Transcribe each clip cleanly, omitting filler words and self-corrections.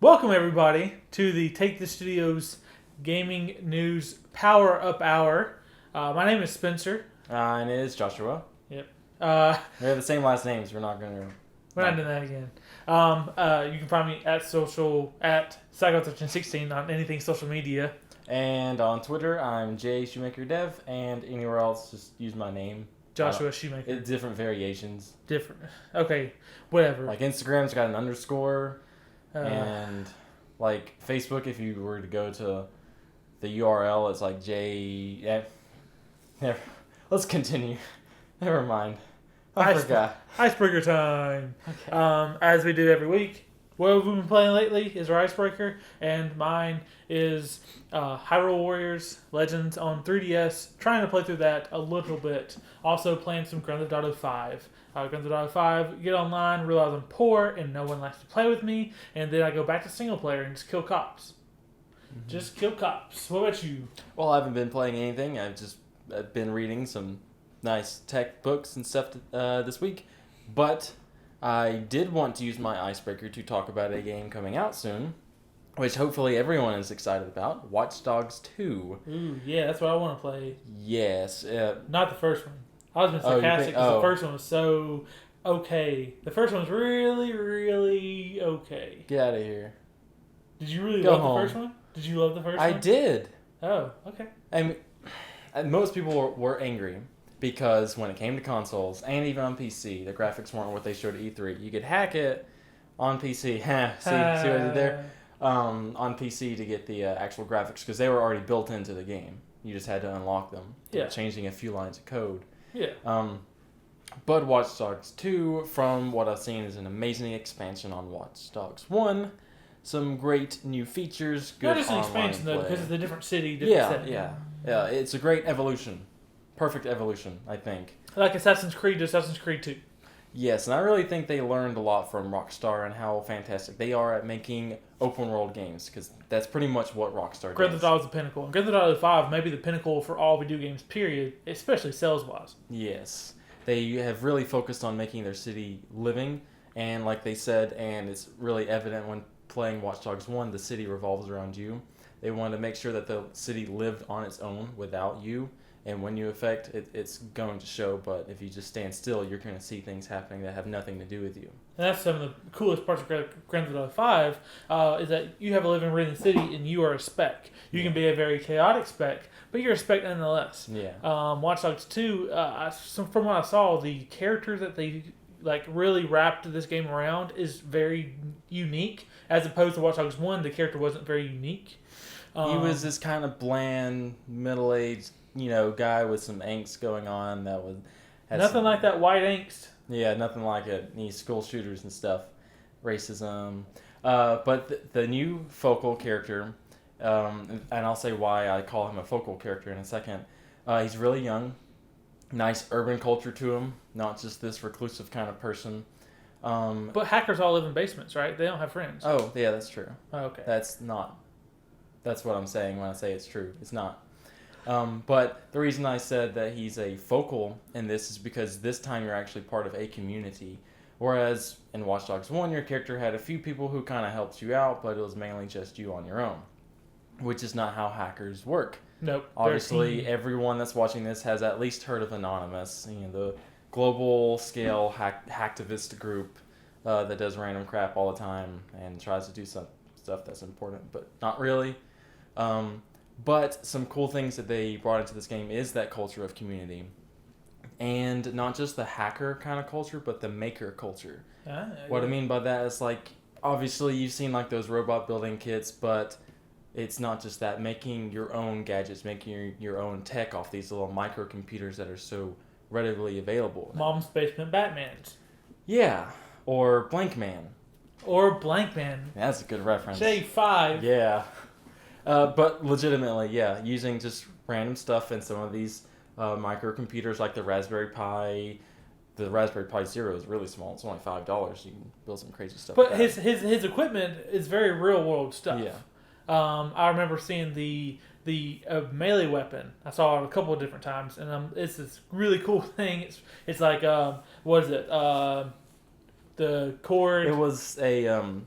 Welcome everybody to the Take the Studios Gaming News Power Up Hour. My name is Spencer. And it is Joshua. Yep. We have the same last names. We're not going to... We're not doing that again. You can find me at Psycho16 on anything social media. And on Twitter, I'm JShoemakerDev, and anywhere else, just use my name. Joshua Shoemaker. It's different variations. Different. Okay, whatever. Like Instagram's got an underscore, and like Facebook, if you were to go to the URL, it's like Let's continue. Never mind. I forgot. Icebreaker time. Okay. As we do every week. What have we been playing lately is our icebreaker, and mine is Hyrule Warriors Legends on 3DS. Trying to play through that a little bit. Also playing some Grand Theft Auto 5. Grand Theft Auto 5, get online, realize I'm poor, and no one likes to play with me, and then I go back to single player and just kill cops. Mm-hmm. Just kill cops. What about you? Well, I haven't been playing anything. I've been reading some nice tech books and stuff this week, but I did want to use my icebreaker to talk about a game coming out soon, which hopefully everyone is excited about, Watch Dogs 2. Ooh, yeah, that's what I want to play. Yes. Not the first one. I was being sarcastic because the first one was so okay. The first one was really, really okay. Get out of here. Did you really love the first one? Did you love the first one? I did. Oh, okay. And most people were angry because when it came to consoles and even on PC, the graphics weren't what they showed at E3. You could hack it on PC. See what I did there? On PC to get the actual graphics because they were already built into the game. You just had to unlock them. Yeah. Changing a few lines of code. Yeah. But Watch Dogs 2, from what I've seen, is an amazing expansion on Watch Dogs 1. Some great new features, good Not just an online expansion, though, play. because it's a different city, different setting. Yeah. It's a great evolution. Perfect evolution, I think. Like Assassin's Creed to Assassin's Creed 2. Yes, and I really think they learned a lot from Rockstar and how fantastic they are at making open-world games, because that's pretty much what Rockstar does. Grand Theft Auto is the pinnacle. And Grand Theft Auto 5 may be the pinnacle for all video games, period, especially sales-wise. Yes. They have really focused on making their city living, and like they said, and it's really evident when playing Watch Dogs 1, the city revolves around you. They wanted to make sure that the city lived on its own without you, and when you affect it, it's going to show, but if you just stand still, you're going to see things happening that have nothing to do with you. And that's some of the coolest parts of Grand Theft Auto 5, is that you have a living, breathing city, and you are a spec. You can be a very chaotic spec, but you're a spec nonetheless. Yeah. Watch Dogs 2, from what I saw, the characters that they really wrapped this game around is very unique, as opposed to Watch Dogs 1, the character wasn't very unique. He was this kind of bland, middle-aged, guy with some angst going on that was... Nothing like that white angst. Yeah, nothing like it. These school shooters and stuff. Racism. But the new focal character, and I'll say why I call him a focal character in a second, he's really young. Nice urban culture to him. Not just this reclusive kind of person. But hackers all live in basements, right? They don't have friends. Oh, yeah, that's true. Oh, okay. That's what I'm saying when I say it's true. It's not. But the reason I said that he's a focal in this is because this time you're actually part of a community. Whereas in Watch Dogs 1, your character had a few people who kind of helped you out, but it was mainly just you on your own. Which is not how hackers work. Nope. Obviously, everyone that's watching this has at least heard of Anonymous, the global scale hacktivist group that does random crap all the time and tries to do some stuff that's important, but not really. But some cool things that they brought into this game is that culture of community. And not just the hacker kind of culture, but the maker culture. What I mean by that is, obviously you've seen, those robot building kits, but it's not just that. Making your own gadgets, making your own tech off these little microcomputers that are so readily available. Mom's Basement Batmans. Yeah. Or Blank Man. That's a good reference. J5. Yeah. But legitimately, yeah, using just random stuff in some of these microcomputers like the Raspberry Pi. The Raspberry Pi Zero is really small. It's only $5. You can build some crazy stuff. But his equipment is very real world stuff. Yeah. I remember seeing the melee weapon. I saw it a couple of different times, and it's this really cool thing. It's like what is it? the cord. It was a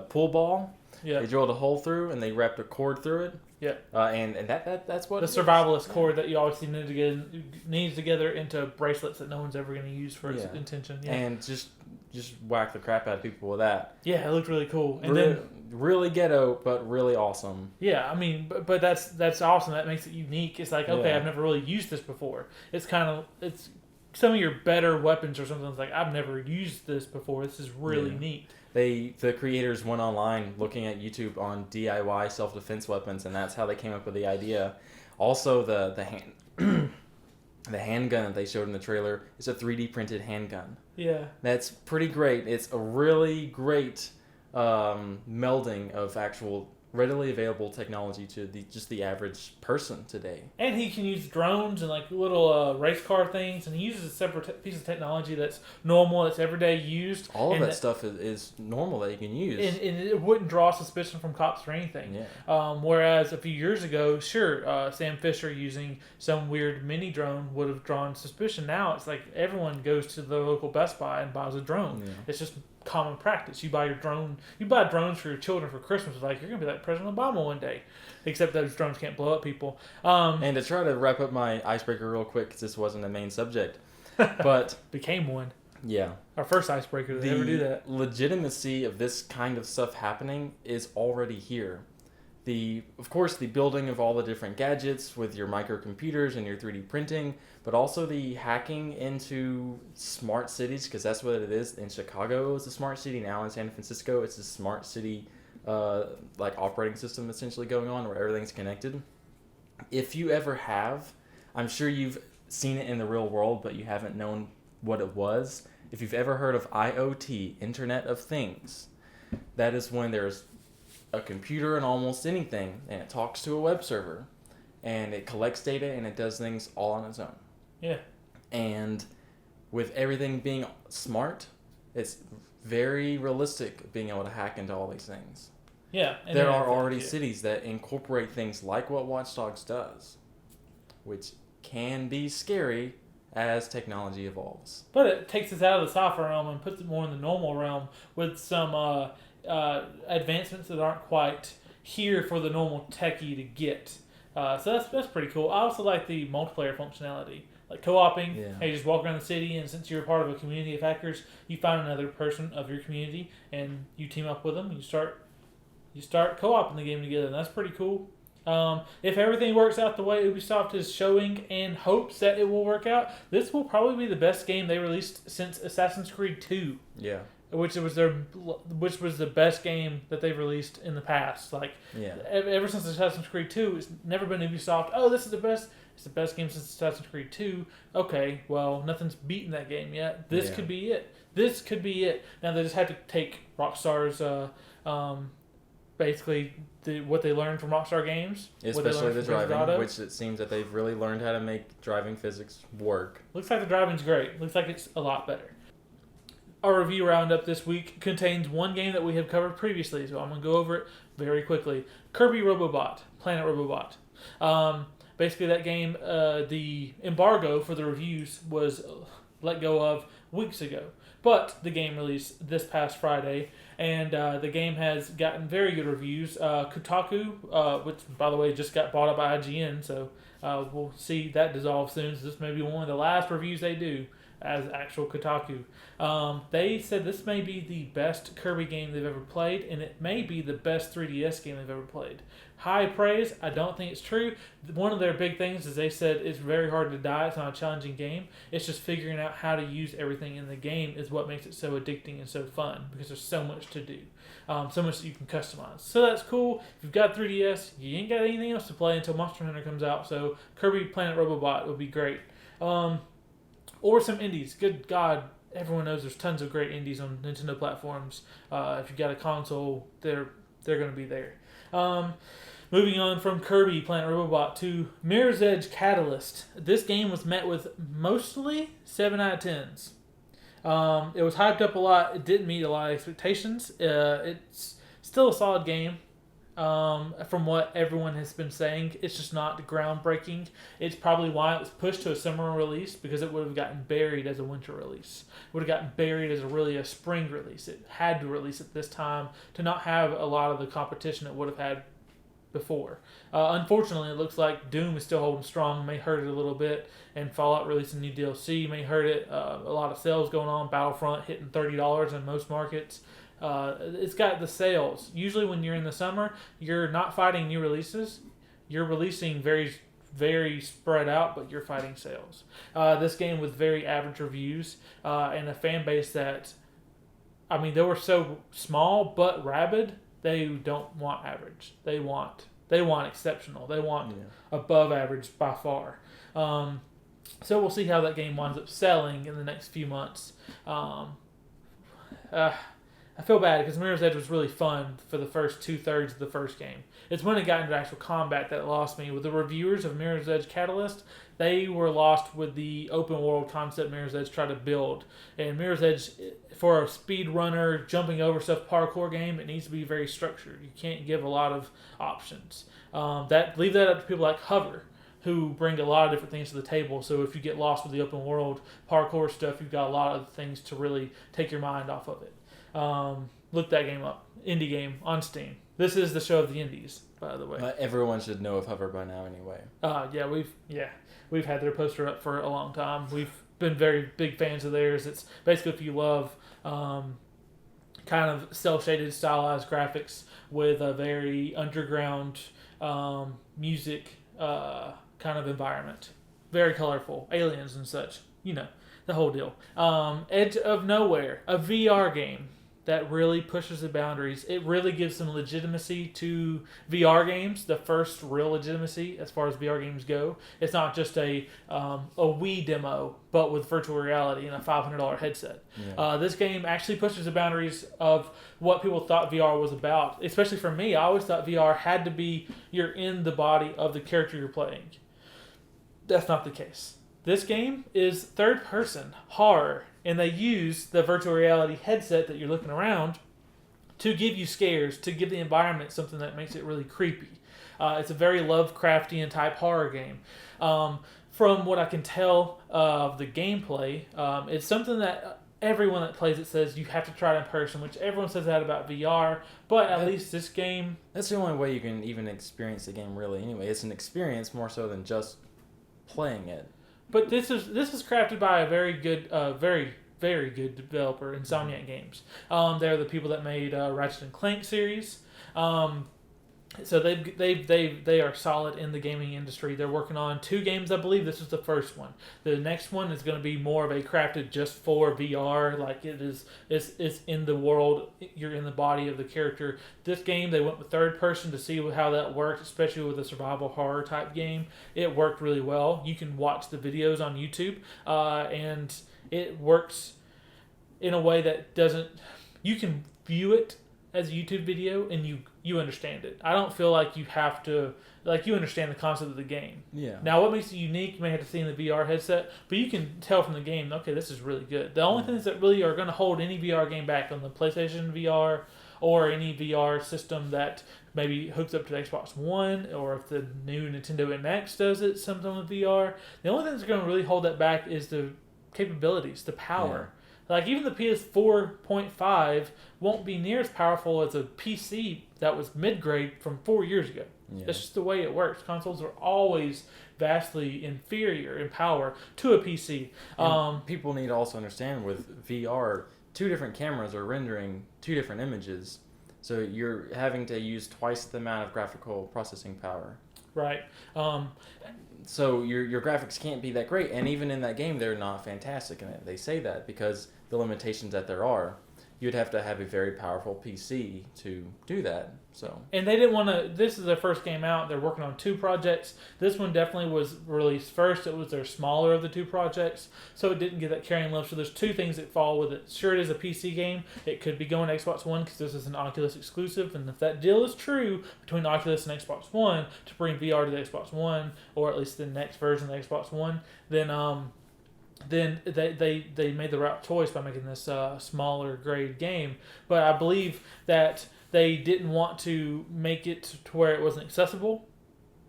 pull ball. Yeah. They drilled a hole through and they wrapped a cord through it. Yeah. And that's what the survivalist cord that you always see needs together into bracelets that no one's ever going to use for its intention. Yeah. And just whack the crap out of people with that. Yeah, it looked really cool. And really, then really ghetto, but really awesome. Yeah, I mean, but that's awesome. That makes it unique. It's like, okay, I've never really used this before. It's some of your better weapons or something. It's like, I've never used this before. This is really neat. The creators went online looking at YouTube on DIY self-defense weapons, and that's how they came up with the idea. Also, the handgun that they showed in the trailer is a 3D printed handgun. Yeah. That's pretty great. It's a really great melding of actual readily available technology to the average person today. And he can use drones and like little race car things, and he uses a separate piece of technology that's normal, that's everyday used. All of that stuff is normal that you can use. And it wouldn't draw suspicion from cops or anything. Yeah. Whereas a few years ago, sure, Sam Fisher using some weird mini drone would have drawn suspicion. Now it's like everyone goes to the local Best Buy and buys a drone. Yeah. It's just common practice. You buy drones for your children for Christmas. It's like, you're gonna be like President Obama one day, except those drones can't blow up people. And to try to wrap up my icebreaker real quick, because this wasn't the main subject, but became one. Yeah, our first icebreaker to ever do that. Legitimacy of this kind of stuff happening is already here. Of course, the building of all the different gadgets with your microcomputers and your 3D printing, but also the hacking into smart cities, because that's what it is. In Chicago, it's a smart city. Now in San Francisco, it's a smart city like operating system essentially going on where everything's connected. If you ever have, I'm sure you've seen it in the real world, but you haven't known what it was. If you've ever heard of IoT, Internet of Things, that is when there's a computer and almost anything, and it talks to a web server, and it collects data, and it does things all on its own. Yeah. And with everything being smart, it's very realistic being able to hack into all these things. Yeah. There are already cities that incorporate things like what Watch Dogs does, which can be scary as technology evolves. But it takes us out of the software realm and puts it more in the normal realm with some advancements that aren't quite here for the normal techie to get. So that's pretty cool. I also like the multiplayer functionality, like co-oping. Yeah. Hey, you just walk around the city, and since you're a part of a community of hackers, you find another person of your community, and you team up with them. And you start co-oping the game together, and that's pretty cool. If everything works out the way Ubisoft is showing and hopes that it will work out, this will probably be the best game they released since Assassin's Creed 2. Yeah. Which was the best game that they've released in the past. Like, ever since Assassin's Creed 2, it's never been Ubisoft. Oh, this is the best. It's the best game since Assassin's Creed 2. Okay, well, nothing's beaten that game yet. This could be it. This could be it. Now they just had to take Rockstar's basically what they learned from Rockstar games, especially the driving, which it seems that they've really learned how to make driving physics work. Looks like the driving's great. Looks like it's a lot better. Our review roundup this week contains one game that we have covered previously, so I'm going to go over it very quickly. Kirby Robobot, Planet Robobot. Basically, that game, the embargo for the reviews was let go of weeks ago. But the game released this past Friday, and the game has gotten very good reviews. Kotaku, which, by the way, just got bought up by IGN, so we'll see that dissolve soon. So this may be one of the last reviews they do as actual Kotaku. They said this may be the best Kirby game they've ever played, and it may be the best 3DS game they've ever played. High praise. I don't think it's true. One of their big things is they said it's very hard to die. It's not a challenging game. It's just figuring out how to use everything in the game is what makes it so addicting and so fun, because there's so much to do. So much that you can customize. So that's cool. If you've got 3DS, you ain't got anything else to play until Monster Hunter comes out, so Kirby Planet Robobot would be great. Or some indies. Good God, everyone knows there's tons of great indies on Nintendo platforms. If you've got a console, they're going to be there. Moving on from Kirby Planet Robobot to Mirror's Edge Catalyst. This game was met with mostly 7 out of 10s. It was hyped up a lot. It didn't meet a lot of expectations. It's still a solid game. From what everyone has been saying, it's just not groundbreaking. It's probably why it was pushed to a summer release, because it would have gotten buried as a winter release. It would have gotten buried as a spring release. It had to release at this time to not have a lot of the competition it would have had before. Unfortunately, it looks like Doom is still holding strong, may hurt it a little bit, and Fallout releasing new DLC may hurt it. A lot of sales going on. Battlefront hitting $30 in most markets. It's got the sales. Usually when you're in the summer, you're not fighting new releases. You're releasing very, very spread out, but you're fighting sales. This game with very average reviews and a fan base that, I mean, they were so small but rabid. They don't want average. They want exceptional. They want above average by far. So we'll see how that game winds up selling in the next few months. I feel bad because Mirror's Edge was really fun for the first 2/3 of the first game. It's when it got into actual combat that it lost me. With the reviewers of Mirror's Edge Catalyst, they were lost with the open world concept Mirror's Edge tried to build. And Mirror's Edge, for a speedrunner, jumping over stuff parkour game, it needs to be very structured. You can't give a lot of options. Leave that up to people like Hover, who bring a lot of different things to the table. So if you get lost with the open world parkour stuff, you've got a lot of things to really take your mind off of it. Look that game up. Indie game on Steam. This is the show of the indies, by the way. Everyone should know of Hover by now anyway. We've had their poster up for a long time. We've been very big fans of theirs. It's basically if you love kind of cel-shaded stylized graphics with a very underground music kind of environment. Very colorful. Aliens and such. You know, the whole deal. Edge of Nowhere, a VR game that really pushes the boundaries. It really gives some legitimacy to VR games, the first real legitimacy as far as VR games go. It's not just a Wii demo, but with virtual reality and a $500 headset. Yeah. This game actually pushes the boundaries of what people thought VR was about. Especially for me, I always thought VR had to be you're in the body of the character you're playing. That's not the case. This game is third-person horror, and they use the virtual reality headset that you're looking around to give you scares, to give the environment something that makes it really creepy. It's a very Lovecraftian type horror game. From what I can tell of the gameplay, it's something that everyone that plays it says you have to try it in person, which everyone says that about VR, but at least this game... That's the only way you can even experience the game really anyway. It's an experience more so than just playing it. But this is crafted by a very good, very good developer, Insomniac Games. They're the people that made Ratchet and Clank series. So they are solid in the gaming industry. They're working on 2 games. I believe this is the first one. The next one is going to be more of a crafted just for VR, like it's in the world. You're in the body of the character. This game, they went with third person to see how that worked, especially with a survival horror type game. It worked really well. You can watch the videos on YouTube, and it works in a way that doesn't. You can view it as a YouTube video, and you understand it. I don't feel like you have to, like, you understand the concept of the game. Yeah. Now, what makes it unique, you may have to see in the VR headset, but you can tell from the game, okay, this is really good. The only things that really are going to hold any VR game back on the PlayStation VR or any VR system that maybe hooks up to the Xbox One, or if the new Nintendo NX does it sometime with VR, the only thing that's going to really hold that back is the capabilities, the power. Yeah. Like, even the PS4.5 won't be near as powerful as a PC that was mid-grade from 4 years ago. Yeah. That's just the way it works. Consoles are always vastly inferior in power to a PC. People need to also understand with VR, 2 different cameras are rendering 2 different images. So you're having to use twice the amount of graphical processing power. Right. So your graphics can't be that great. And even in that game, they're not fantastic in it. They say that because the limitations that there are. You'd have to have a very powerful PC to do that. So. And they didn't want to... This is their first game out. They're working on 2 projects. This one definitely was released first. It was their smaller of the 2 projects. So it didn't get that carrying love. So there's 2 things that fall with it. Sure, it is a PC game. It could be going to Xbox One because this is an Oculus exclusive. And if that deal is true between Oculus and Xbox One to bring VR to the Xbox One, or at least the next version of the Xbox One, then they made the right choice by making this smaller grade game. But I believe that they didn't want to make it to where it wasn't accessible.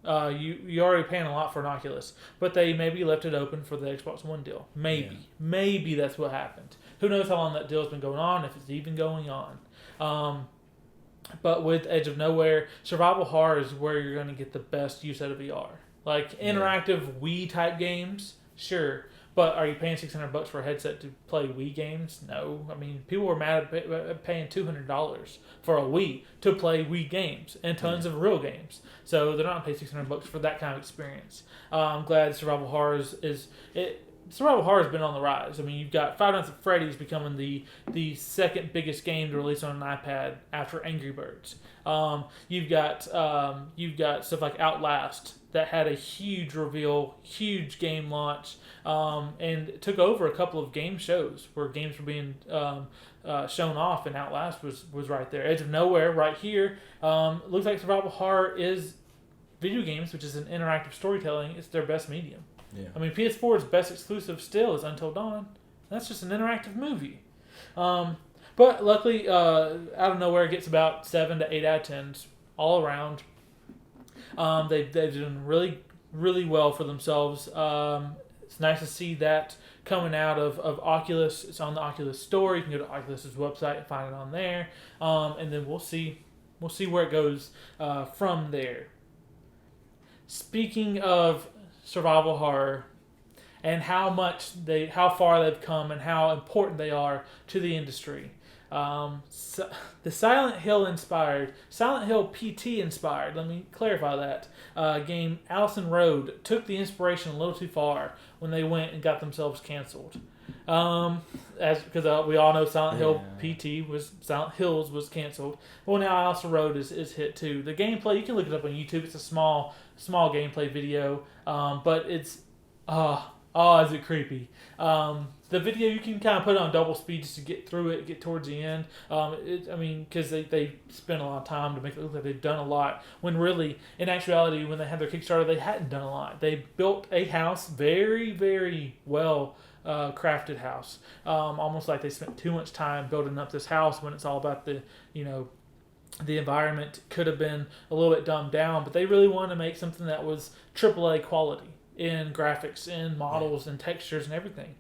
You already paying a lot for an Oculus, but they maybe left it open for the Xbox One deal. Maybe that's what happened. Who knows how long that deal's been going on, if it's even going on. But with Edge of Nowhere, survival horror is where you're going to get the best use out of VR. Like interactive Wii type games, sure. But are you paying $600 for a headset to play Wii games? No. I mean, people were mad at paying $200 for a Wii to play Wii games and tons of real games. So they're not paying $600 for that kind of experience. I'm glad survival horror survival horror has been on the rise. I mean, you've got Five Nights at Freddy's becoming the second biggest game to release on an iPad after Angry Birds. You've got stuff like Outlast that had a huge reveal, huge game launch, and took over a couple of game shows where games were being shown off, and Outlast was right there. Edge of Nowhere right here. Looks like survival horror is video games, which is an interactive storytelling. It's their best medium. Yeah. I mean, PS4's best exclusive still is Until Dawn. That's just an interactive movie. But luckily, Out of Nowhere gets about 7 to 8 out of 10s all around. They've done really, really well for themselves. It's nice to see that coming out of Oculus. It's on the Oculus store. You can go to Oculus's website and find it on there. And then we'll see where it goes from there. Speaking of survival horror and how far they've come and how important they are to the industry. The Silent Hill PT inspired, let me clarify that, game Allison Road took the inspiration a little too far when they went and got themselves canceled. Because we all know Silent Hills was canceled. Well, now Allison Road is hit too. The gameplay, you can look it up on YouTube. It's a small gameplay video, but it's is it creepy? The video you can kind of put it on double speed just to get through it, get towards the end. Because they spent a lot of time to make it look like they've done a lot, when really, in actuality, when they had their Kickstarter, they hadn't done a lot. They built a house, very, very well crafted house. Almost like they spent too much time building up this house when it's all about the environment. Could have been a little bit dumbed down, but they really wanted to make something that was AAA quality in graphics, in models, and textures and everything.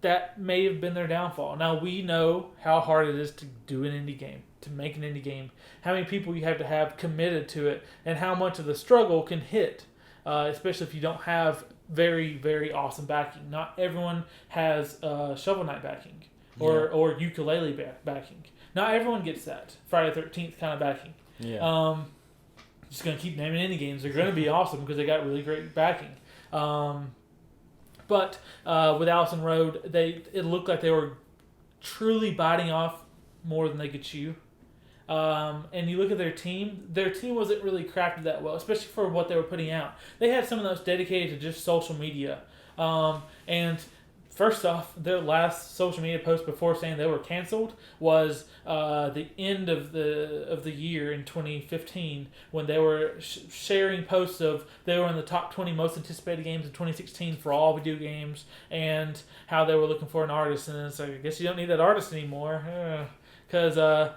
That may have been their downfall. Now, we know how hard it is to do an indie game, to make an indie game, how many people you have to have committed to it, and how much of the struggle can hit, especially if you don't have very, very awesome backing. Not everyone has Shovel Knight backing or Yooka-Laylle backing. Not everyone gets that Friday the 13th kind of backing. Yeah. Just going to keep naming indie games. They're going to be awesome because they got really great backing. But with Allison Road, it looked like they were truly biting off more than they could chew. And you look at their team wasn't really crafted that well, especially for what they were putting out. They had some of those dedicated to just social media. And first off, their last social media post before saying they were canceled was the end of the year in 2015, when they were sharing posts of they were in the top 20 most anticipated games in 2016 for all video games, and how they were looking for an artist. And it's like, I guess you don't need that artist anymore, because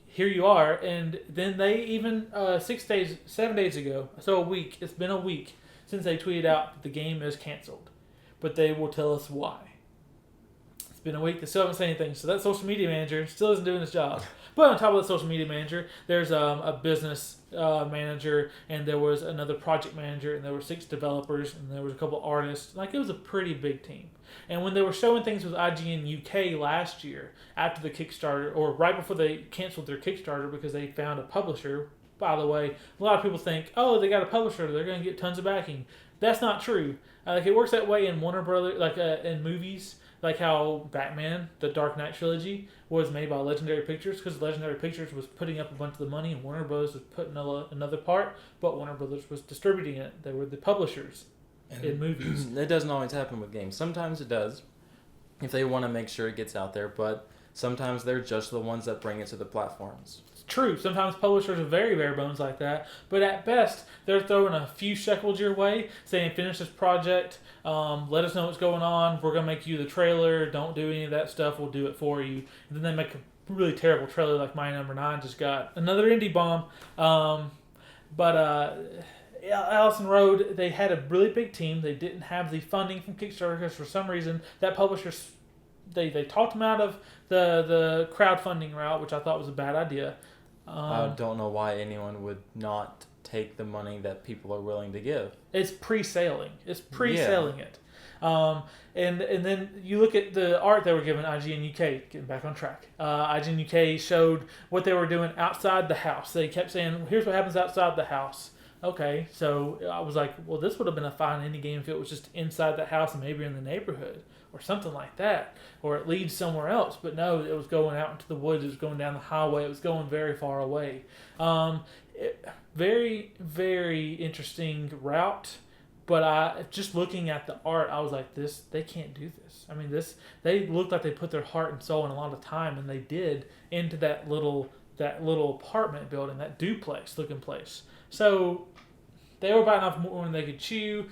here you are. And then they even 7 days ago, so a week. It's been a week since they tweeted out that the game is canceled, but they will tell us why. It's been a week. They still haven't said anything. So that social media manager still isn't doing his job. But on top of the social media manager, there's a business manager, and there was another project manager, and there were 6 developers, and there was a couple artists. Like, it was a pretty big team. And when they were showing things with IGN UK last year, after the Kickstarter, or right before they canceled their Kickstarter because they found a publisher. By the way, a lot of people think, oh, they got a publisher, they're going to get tons of backing. That's not true. It works that way in Warner Brothers, in movies. Like how Batman, the Dark Knight trilogy, was made by Legendary Pictures, because Legendary Pictures was putting up a bunch of the money and Warner Brothers was putting another part, but Warner Brothers was distributing it. They were the publishers in movies. That doesn't always happen with games. Sometimes it does, if they want to make sure it gets out there, but sometimes they're just the ones that bring it to the platforms. True, sometimes publishers are very bare bones like that, but at best, they're throwing a few shekels your way, saying, finish this project, let us know what's going on, we're going to make you the trailer, don't do any of that stuff, we'll do it for you. And then they make a really terrible trailer like My Number 9 just got. Another indie bomb. But Allison Road, they had a really big team. They didn't have the funding from Kickstarter because for some reason that publisher, they talked them out of the crowdfunding route, which I thought was a bad idea. I don't know why anyone would not take the money that people are willing to give. It's pre-selling. It's pre-selling it. And then you look at the art they were given IGN UK, getting back on track. IGN UK showed what they were doing outside the house. They kept saying, here's what happens outside the house. Okay, so I was like, well, this would have been a fine indie game if it was just inside the house and maybe in the neighborhood or something like that. Or it leads somewhere else. But no, it was going out into the woods. It was going down the highway. It was going very far away. Very, very interesting route. But just looking at the art, I was like, they can't do this. I mean, they looked like they put their heart and soul and a lot of time, and they did, into that little apartment building, that duplex looking place. So they were biting off more than they could chew.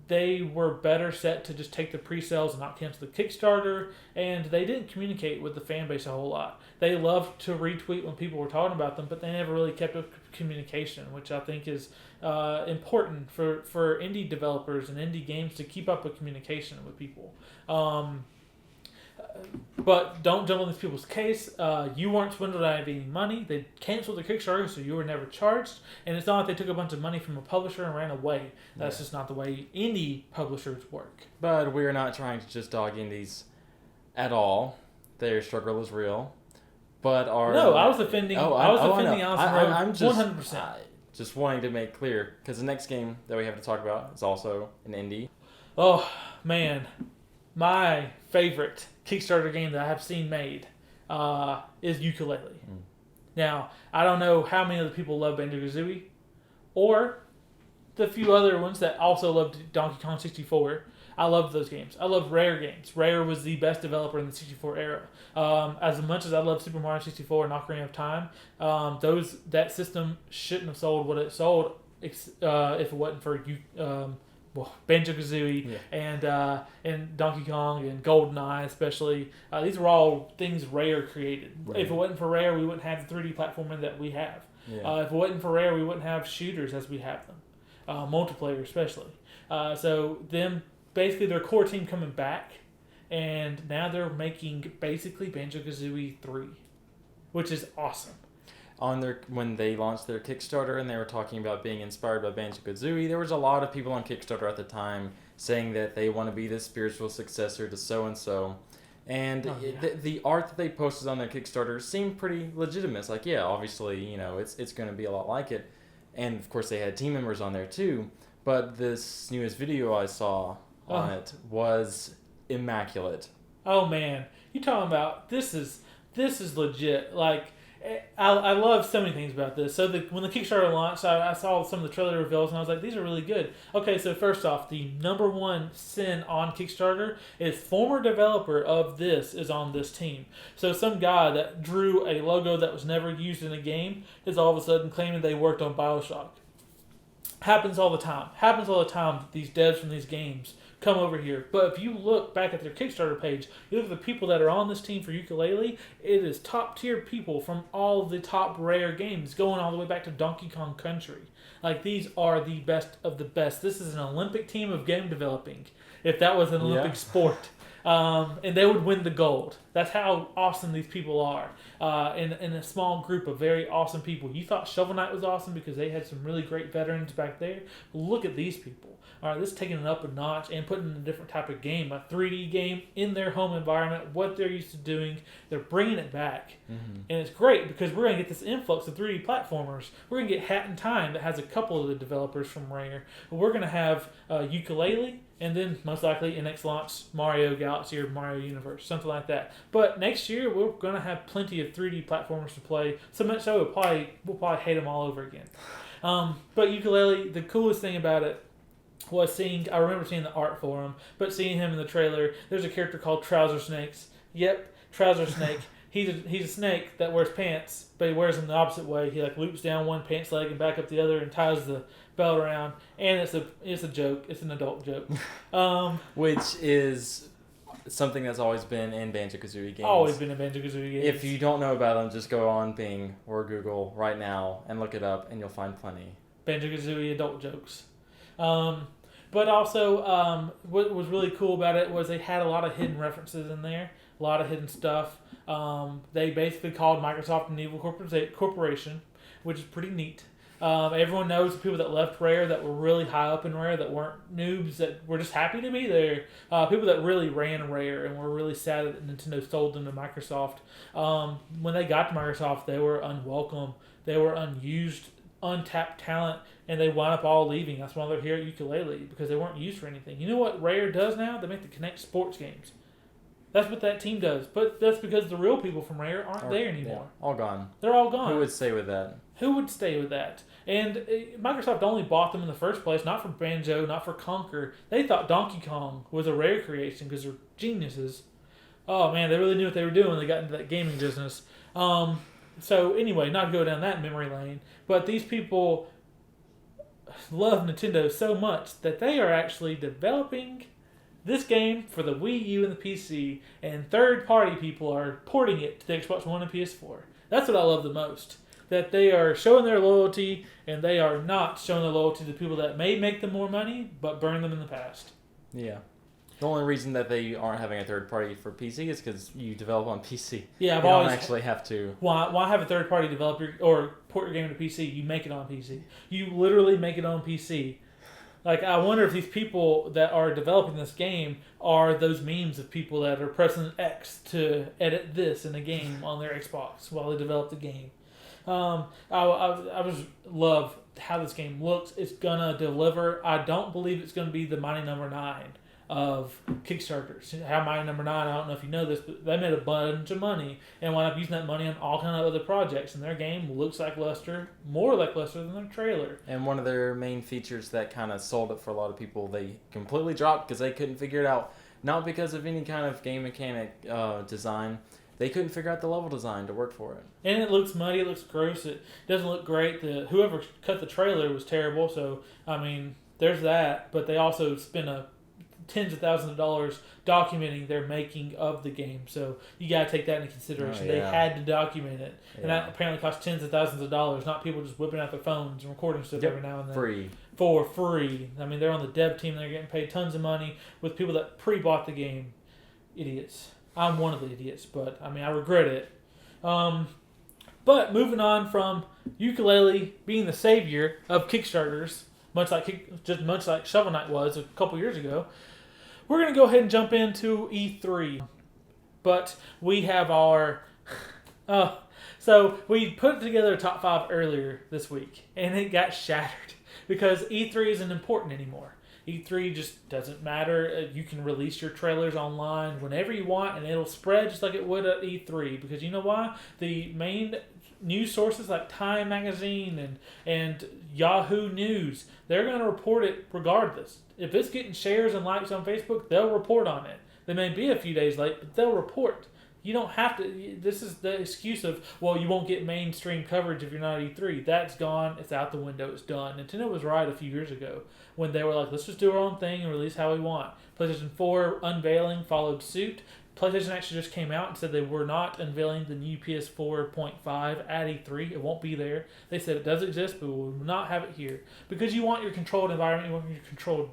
They were better set to just take the pre-sales and not cancel the Kickstarter, and they didn't communicate with the fan base a whole lot. They loved to retweet when people were talking about them, but they never really kept up communication, which I think is important for indie developers and indie games to keep up with communication with people. But don't jump on these people's case. You weren't swindled out of any money. They canceled the Kickstarter, so you were never charged. And it's not like they took a bunch of money from a publisher and ran away. That's just not the way indie publishers work. But we're not trying to just dog indies at all. Their struggle is real. But I was offending. I was offending Allison Road. I'm just 100%. Just wanting to make clear, because the next game that we have to talk about is also an indie. Oh man, my favorite Kickstarter game that I have seen made is Yooka-Laylle. Now, I don't know how many other people love Banjo-Kazooie, or the few other ones that also loved Donkey Kong 64. I love those games. I love Rare games. Rare was the best developer in the 64 era. As much as I love Super Mario 64 and Ocarina of Time, that system shouldn't have sold what it sold if it wasn't for Banjo-Kazooie and Donkey Kong and GoldenEye especially. These were all things Rare created. Right. If it wasn't for Rare, we wouldn't have the 3D platforming that we have. Yeah. If it wasn't for Rare, we wouldn't have shooters as we have them. Multiplayer especially. So them, basically their core team coming back, and now they're making basically Banjo-Kazooie 3, which is awesome. When they launched their Kickstarter and they were talking about being inspired by Banjo-Kazooie, there was a lot of people on Kickstarter at the time saying that they want to be the spiritual successor to so-and-so. And the art that they posted on their Kickstarter seemed pretty legitimate. It's like, yeah, obviously, it's going to be a lot like it. And, of course, they had team members on there, too. But this newest video I saw on it was immaculate. Oh, man. You talking about, this is legit. Like, I love so many things about this. So when the Kickstarter launched, I saw some of the trailer reveals, and I was like, these are really good. Okay, so first off, the number one sin on Kickstarter is former developer of this is on this team. So some guy that drew a logo that was never used in a game is all of a sudden claiming they worked on BioShock. Happens all the time. That these devs from these games come over here. But if you look back at their Kickstarter page, you look at the people that are on this team for Yooka-Laylle, it is top tier people from all the top Rare games, going all the way back to Donkey Kong Country. Like, these are the best of the best. This is an Olympic team of game developing, if that was an Olympic sport. And they would win the gold. That's how awesome these people are. In a small group of very awesome people. You thought Shovel Knight was awesome because they had some really great veterans back there. Look at these people. All right, this is taking it up a notch and putting in a different type of game, a 3D game in their home environment, what they're used to doing. They're bringing it back. Mm-hmm. And it's great because we're going to get this influx of 3D platformers. We're going to get Hat in Time that has a couple of the developers from Rare. We're going to have Yooka-Laylle, and then most likely NX launch Mario Galaxy or Mario Universe, something like that. But next year we're going to have plenty of 3D platformers to play. So much so we'll probably hate them all over again. But Yooka-Laylle, the coolest thing about it was I remember seeing the art for him, but seeing him in the trailer. There's a character called Trouser Snakes. Yep, Trouser Snake. He's a snake that wears pants, but he wears them the opposite way. He loops down one pants leg and back up the other and ties the belt around. And it's a joke. It's an adult joke. Which is something that's always been in Banjo-Kazooie games. Always been in Banjo-Kazooie games. If you don't know about them, just go on Bing or Google right now and look it up, and you'll find plenty. Banjo-Kazooie adult jokes. But also, what was really cool about it was they had a lot of hidden references in there, a lot of hidden stuff. They basically called Microsoft an evil corporation, which is pretty neat. Everyone knows the people that left Rare that were really high up in Rare, that weren't noobs, that were just happy to be there. People that really ran Rare and were really sad that Nintendo sold them to Microsoft. When they got to Microsoft, they were unwelcome. They were unused, untapped talent, and they wound up all leaving. That's why they're here at Yooka-Laylle, because they weren't used for anything. You know what Rare does now? They make the Kinect sports games. That's what that team does. But that's because the real people from Rare aren't there anymore. Yeah, all gone. They're all gone. Who would stay with that? Who would stay with that? And Microsoft only bought them in the first place, not for Banjo, not for Conker. They thought Donkey Kong was a Rare creation because they're geniuses. Oh man, they really knew what they were doing when they got into that gaming business. So anyway, not to go down that memory lane, but these people love Nintendo so much that they are actually developing this game for the Wii U and the PC, and third-party people are porting it to the Xbox One and PS4. That's what I love the most. That they are showing their loyalty, and they are not showing their loyalty to the people that may make them more money, but burn them in the past. Yeah. The only reason that they aren't having a third party for PC is because you develop on PC. Yeah, you don't actually have to. Why have a third party developer or port your game to PC? You make it on PC. You literally make it on PC. Like, I wonder if these people that are developing this game are those memes of people that are pressing X to edit this in a game on their Xbox while they develop the game. I just love how this game looks. It's gonna deliver. I don't believe it's gonna be the Mighty Number 9 of Kickstarters. How Mighty Number 9, I don't know if you know this, but they made a bunch of money and wound up using that money on all kind of other projects, and their game looks lackluster, more lackluster than their trailer. And one of their main features that kind of sold it for a lot of people, they completely dropped because they couldn't figure it out. Not because of any kind of game mechanic design. They couldn't figure out the level design to work for it. And it looks muddy, it looks gross, it doesn't look great. Whoever cut the trailer was terrible, so, I mean, there's that. But they also spent tens of thousands of dollars documenting their making of the game, so you got to take that into consideration. They had to document it, and that apparently cost tens of thousands of dollars, not people just whipping out their phones and recording stuff every now and then. For free. I mean, they're on the dev team, they're getting paid tons of money with people that pre-bought the game. Idiots. I'm one of the idiots, but I mean, I regret it. But moving on from Yooka-Laylle being the savior of Kickstarters, much like Shovel Knight was a couple years ago, we're going to go ahead and jump into E3. But we have our... so we put together a top 5 earlier this week, and it got shattered because E3 isn't important anymore. E3 just doesn't matter. You can release your trailers online whenever you want, and it'll spread just like it would at E3. Because you know why? The main news sources like Time Magazine and Yahoo News, they're going to report it regardless. If it's getting shares and likes on Facebook, they'll report on it. They may be a few days late, but they'll report. You don't have to. This is the excuse of, well, you won't get mainstream coverage if you're not at E3. That's gone. It's out the window. It's done. Nintendo was right a few years ago when they were like, let's just do our own thing and release how we want. PlayStation 4 unveiling followed suit. PlayStation actually just came out and said they were not unveiling the new PS4.5 at E3. It won't be there. They said it does exist, but we will not have it here. Because you want your controlled environment, you want your controlled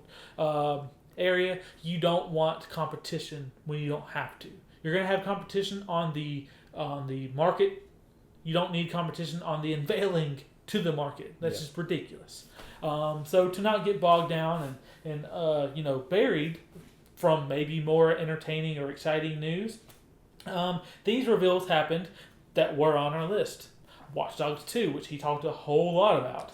area. You don't want competition when you don't have to. You're going to have competition on the market. You don't need competition on the unveiling to the market. That's just ridiculous. So to not get bogged down and buried from maybe more entertaining or exciting news, these reveals happened that were on our list. Watch Dogs 2, which he talked a whole lot about.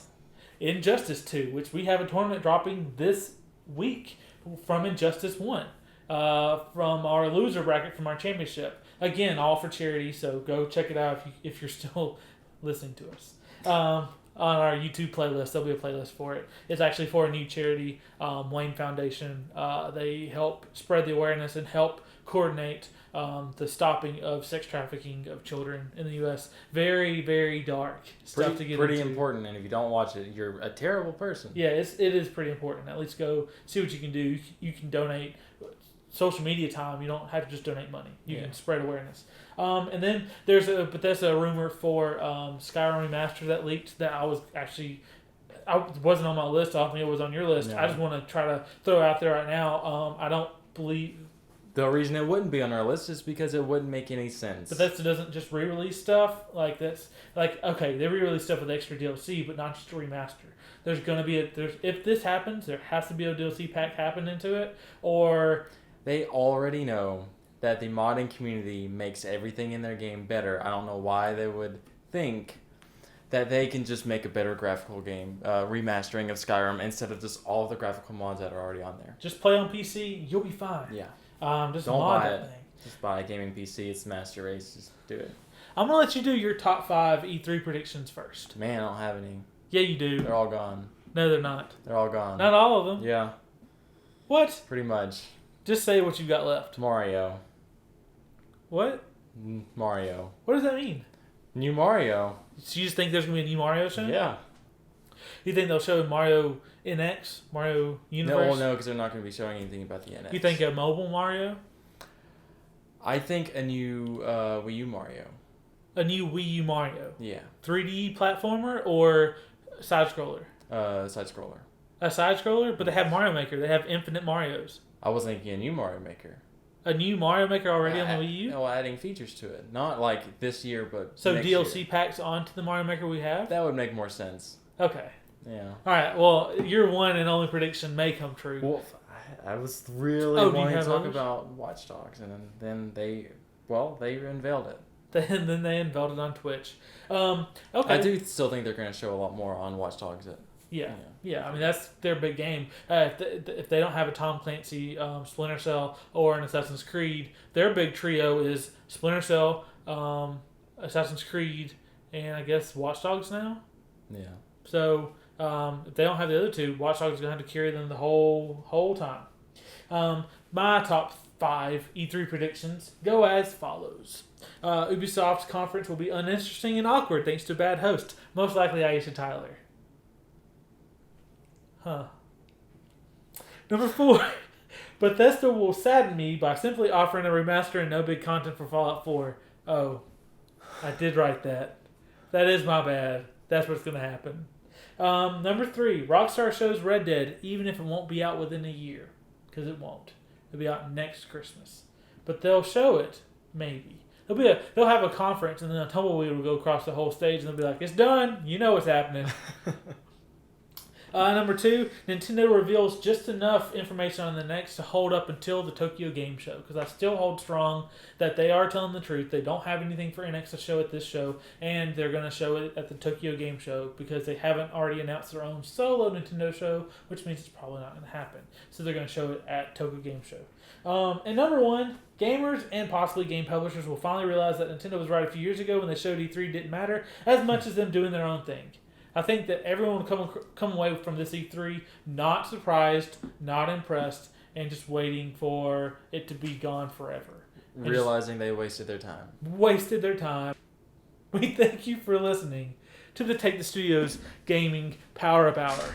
Injustice 2, which we have a tournament dropping this week from Injustice 1. From our loser bracket from our championship. Again, all for charity, so go check it out if you're still listening to us. On our YouTube playlist, there'll be a playlist for it. It's actually for a new charity, Wayne Foundation. They help spread the awareness and help coordinate the stopping of sex trafficking of children in the U.S. Very, very dark stuff to get into. Pretty important, and if you don't watch it, you're a terrible person. Yeah, it is pretty important. At least go see what you can do. You can donate social media time. You don't have to just donate money. You can spread awareness. And then there's a Bethesda rumor for Skyrim Remastered that leaked that I wasn't on my list. I don't think it was on your list. No. I just want to try to throw out there right now. I don't believe... The reason it wouldn't be on our list is because it wouldn't make any sense. Bethesda doesn't just re-release stuff. Like, that's... Like, okay, they re-release stuff with extra DLC, but not just a remaster. There's going to be if this happens, there has to be a DLC pack happen into it, or... They already know that the modding community makes everything in their game better. I don't know why they would think that they can just make a better graphical game, remastering of Skyrim, instead of just all of the graphical mods that are already on there. Just play on PC, you'll be fine. Yeah. Just don't mod buy that it. thing. Just buy a gaming PC. It's Master Race. Just do it. I'm going to let you do your top 5 E3 predictions first. Man, I don't have any. Yeah, you do. They're all gone. No, they're not. They're all gone. Not all of them. Yeah. What? Pretty much. Just say what you've got left. Mario. What? Mario. What does that mean? New Mario. So you just think there's going to be a new Mario show? Yeah. You think they'll show Mario NX? Mario Universe? No, because they're not going to be showing anything about the NX. You think a mobile Mario? I think a new Wii U Mario. A new Wii U Mario? Yeah. 3D platformer or side-scroller? Side-scroller. A side-scroller? But they have Mario Maker. They have infinite Marios. I was thinking a new Mario Maker. A new Mario Maker already on the Wii U? No, adding features to it. Not like this year, but So next DLC year. packs onto the Mario Maker we have? That would make more sense. Okay. Yeah. Alright, well, your one and only prediction may come true. Well, I was really do you wanting to have talk others? about Watch Dogs, and then they unveiled it. Then they unveiled it on Twitch. Okay. I do still think they're going to show a lot more on Watch Dogs. Yeah. I mean, that's their big game. If they don't have a Tom Clancy Splinter Cell or an Assassin's Creed, their big trio is Splinter Cell, Assassin's Creed, and I guess Watch Dogs now. Yeah. So if they don't have the other two, Watch Dogs is going to have to carry them the whole time. My top 5 E3 predictions go as follows. Ubisoft's conference will be uninteresting and awkward thanks to a bad host, most likely Aisha Tyler. Huh. Number 4. Bethesda will sadden me by simply offering a remaster and no big content for Fallout 4. Oh, I did write that. That is my bad. That's what's going to happen. Number 3. Rockstar shows Red Dead even if it won't be out within a year. Because it won't. It'll be out next Christmas. But they'll show it. Maybe. They'll have a conference and then a tumbleweed will go across the whole stage and they'll be like, it's done. You know what's happening. Number 2, Nintendo reveals just enough information on the next to hold up until the Tokyo Game Show. Because I still hold strong that they are telling the truth. They don't have anything for NX to show at this show. And they're going to show it at the Tokyo Game Show. Because they haven't already announced their own solo Nintendo show. Which means it's probably not going to happen. So they're going to show it at Tokyo Game Show. And number 1, gamers and possibly game publishers will finally realize that Nintendo was right a few years ago when they showed E3 didn't matter as much as them doing their own thing. I think that everyone will come away from this E3 not surprised, not impressed, and just waiting for it to be gone forever. Realizing they wasted their time. Wasted their time. We thank you for listening to the Take the Studios Gaming Power Up Hour.